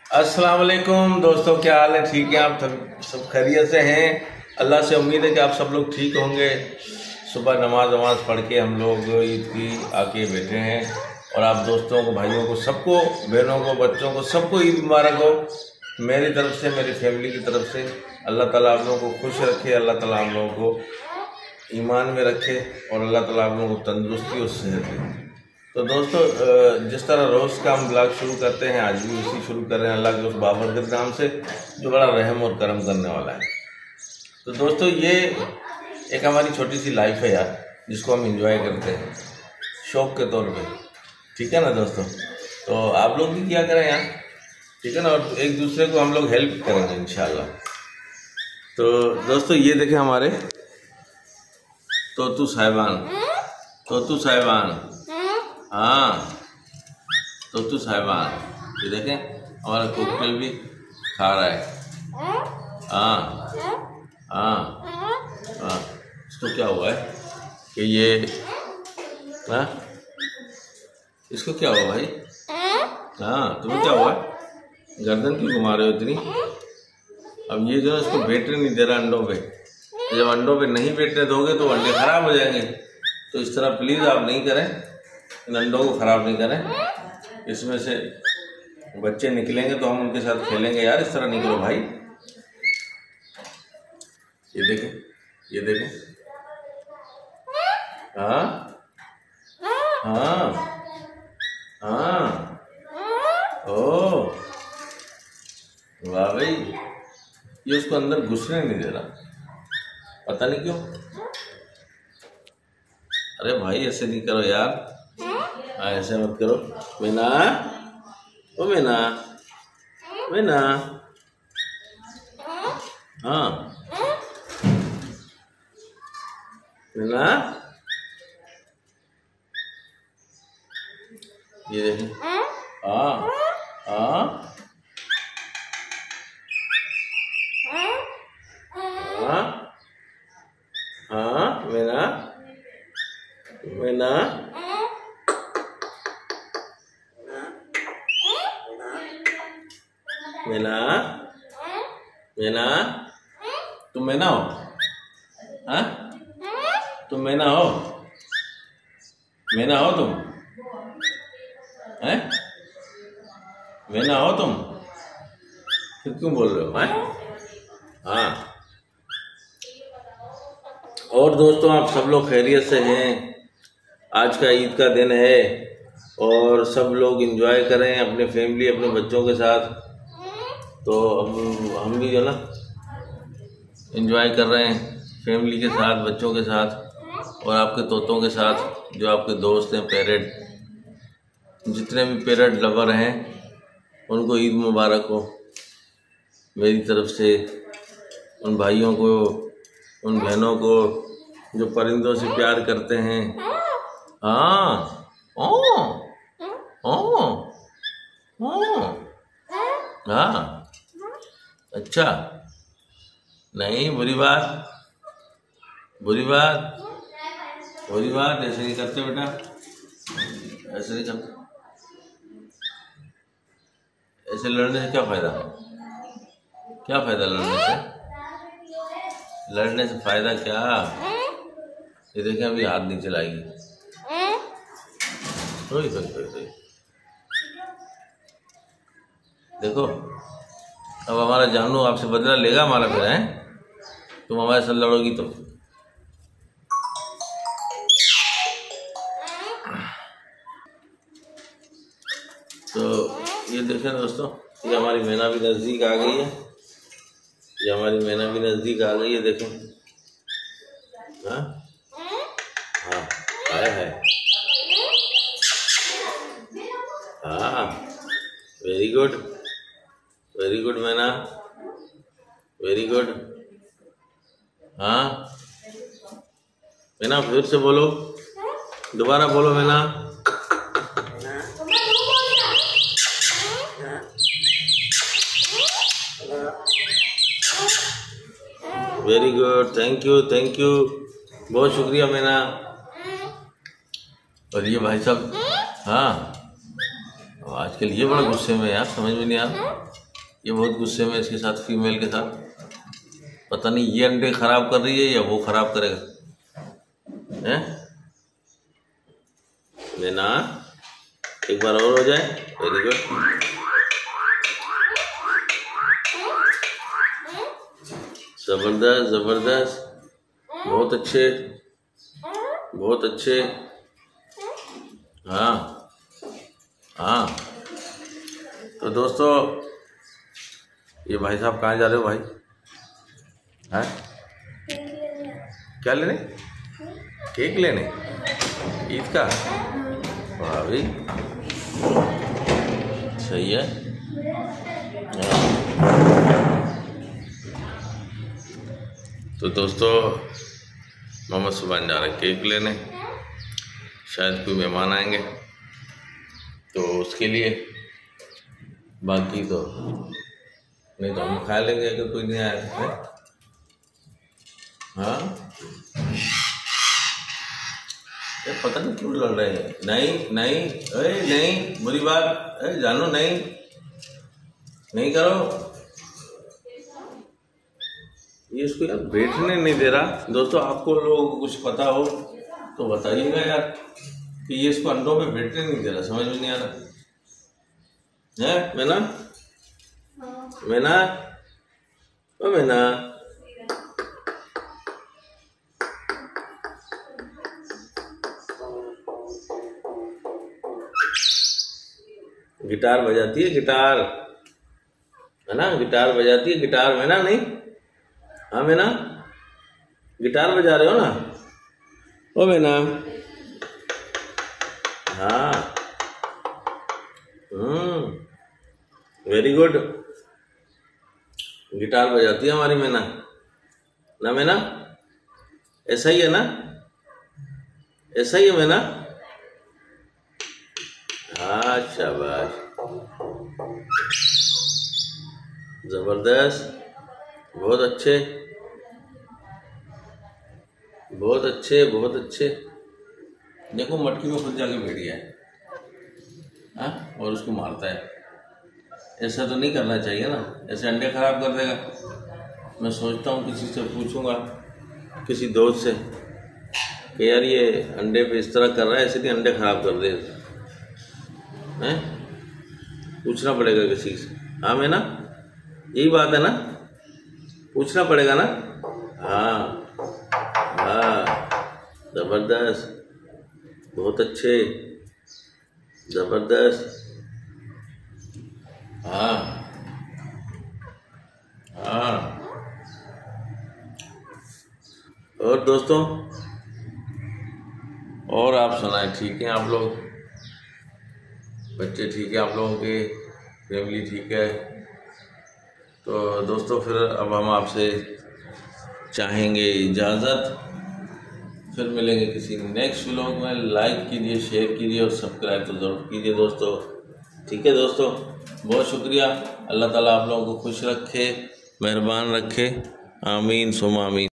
अस्सलाम वालेकुम दोस्तों, क्या हाल है? ठीक है? आप सब खैरियत से हैं? अल्लाह से उम्मीद है कि आप सब लोग ठीक होंगे। सुबह नमाज पढ़ के हम लोग ईद की आके बैठे हैं और आप दोस्तों को, भाइयों को, सबको, बहनों को, बच्चों को, सबको ईद मुबारक हो मेरी तरफ से, मेरी फैमिली की तरफ से। अल्लाह ताला आप लोगों को खुश रखे, अल्लाह ताला आप लोगों को ईमान में रखे और अल्लाह ताला आप लोगों को तंदुरुस्ती और सेहत दे। तो दोस्तों, जिस तरह रोज़ का हम ब्लॉग शुरू करते हैं, आज भी उसी शुरू कर रहे हैं अल्लाह के उस बाबरकत नाम से जो बड़ा रहम और करम करने वाला है। तो दोस्तों, ये एक हमारी छोटी सी लाइफ है यार, जिसको हम एंजॉय करते हैं शौक़ के तौर पे। ठीक है ना दोस्तों? तो आप लोग भी क्या करें यार, ठीक है ना? और एक दूसरे को हम लोग हेल्प करेंगे इंशाल्लाह। तो दोस्तों, ये देखें हमारे तोतू साहिबान, हाँ तोतू साहिबान, ये देखें हमारा कोकटेल भी खा रहा है। हाँ हाँ हाँ, इसको क्या हुआ है कि ये, हाँ इसको क्या हुआ भाई? हाँ तुम्हें क्या हुआ? गर्दन क्यों घुमा रहे हो इतनी? अब ये जो है इसको बैठने नहीं दे रहा अंडों पे। जब अंडों पे नहीं बैठने दोगे तो अंडे खराब हो जाएंगे। तो इस तरह प्लीज़ आप नहीं करें, इन अंडों को ख़राब नहीं करें। इसमें से बच्चे निकलेंगे तो हम उनके साथ खेलेंगे यार, इस तरह नहीं करो भाई। ये देखें, ये देखें, हाँ हाँ हाँ, ओ वाह भाई, ये उसको अंदर घुसने नहीं दे रहा, पता नहीं क्यों। अरे भाई ऐसे नहीं करो यार, ऐसे मत करो। मीना, ओ मीना, मीना, हाँ मीना, ये देखें, हाँ हाँ हाँ हाँ, मीना, मीना, मीना, मीना, तुम मीना हो? हाँ तुम मीना हो? मीना हो तुम? हैं? मीना हो तुम? फिर क्यों बोल रहे हो? हैं? हाँ। और दोस्तों, आप सब लोग खैरियत से हैं? आज का ईद का दिन है और सब लोग एंजॉय करें अपने फैमिली, अपने बच्चों के साथ। तो हम भी जो ना एंजॉय कर रहे हैं फैमिली के साथ, बच्चों के साथ और आपके तोतों के साथ, जो आपके दोस्त हैं पैरेट। जितने भी पैरेट लवर हैं उनको ईद मुबारक हो मेरी तरफ से। उन भाइयों को, उन बहनों को जो परिंदों से प्यार करते हैं। हाँ ओ ओ ओ, हाँ अच्छा, नहीं बुरी बात, बुरी बात, बुरी बात ऐसे नहीं करते बेटा, ऐसे नहीं करते। ऐसे लड़ने से क्या फायदा? क्या फायदा लड़ने से? लड़ने से फायदा क्या? ये देखें अभी हाथ नहीं चलाएगी। देखो, अब हमारा जानू आपसे बदला लेगा हमारा फिर, है? तुम हमारे साथ लड़ोगी तो। ये देखें दोस्तों, ये हमारी मैना भी नज़दीक आ गई है। ये हमारी मैना भी नज़दीक आ गई है, देखें। हाँ हाँ, आया है। हाँ, वेरी गुड, वेरी गुड मैना, वेरी गुड। हाँ मैना, फिर से बोलो, दोबारा बोलो मैना। Very good, thank you, thank you, बहुत शुक्रिया मैना। और ये भाई साहब, हाँ आजकल ये बड़ा गुस्से में यार, समझ में नहीं आ रहा। ये बहुत गुस्से में इसके साथ, फीमेल के साथ। पता नहीं ये अंडे खराब कर रही है या वो खराब करेगा। हैं मैना, एक बार और हो जाए। वेरी गुड, जबरदस्त जबरदस्त, बहुत अच्छे बहुत अच्छे। हाँ हाँ। तो दोस्तों, ये भाई साहब कहाँ जा रहे हो भाई? हैं क्या लेने? केक लेने ईद का? वाह भाई, सही है। तो दोस्तों, मोहम्मद सुभान जा रहे हैं केक लेने। शायद कोई मेहमान आएंगे तो उसके लिए, बाकी तो नहीं तो हम खा लेंगे अगर कोई नहीं आया है। हाँ, पता नहीं क्यों लड़ रहे हैं। नहीं नहीं, अरे नहीं, बुरी बात। अरे जानो, नहीं नहीं करो। ये इसको यार बैठने नहीं दे रहा। दोस्तों, आपको लोगों को कुछ पता हो तो बताइएगा यार कि ये इसको अंडों पे बैठने नहीं दे रहा। समझ में नहीं आ रहा है। मैना, मैना, ओ मैना, गिटार बजाती है, गिटार है ना, गिटार बजाती है। गिटार मैना, नहीं? हाँ मैना, गिटार बजा रहे हो ना? ओ मैना, हाँ, वेरी गुड। गिटार बजाती है हमारी मैना ना? मैना, ऐसा ही है ना? ऐसा ही है मैना? हाँ, शाबाश, जबरदस्त, बहुत अच्छे बहुत अच्छे बहुत अच्छे। देखो, मटकी में खुद जाके बैठ गया है। हाँ, और उसको मारता है। ऐसा तो नहीं करना चाहिए ना, ऐसे अंडे खराब कर देगा। मैं सोचता हूँ किसी से पूछूंगा, किसी दोस्त से, कि यार ये अंडे पे इस तरह कर रहा है, ऐसे नहीं अंडे खराब कर दे। हैं, पूछना पड़ेगा किसी से। हाँ मैना, यही बात है ना, पूछना पड़ेगा ना। हाँ हाँ, जबरदस्त, बहुत अच्छे, जबरदस्त। हाँ हाँ। और दोस्तों, और आप सुनाएं, ठीक है आप लोग? बच्चे ठीक है आप लोगों के? फैमिली ठीक है? तो दोस्तों, फिर अब हम आपसे चाहेंगे इजाज़त। फिर मिलेंगे किसी नेक्स्ट व्लॉग में। लाइक कीजिए, शेयर कीजिए और सब्सक्राइब तो ज़रूर कीजिए दोस्तों। ठीक है दोस्तों, बहुत शुक्रिया। अल्लाह ताला आप लोगों को खुश रखे, मेहरबान रखे। आमीन सुम आमीन।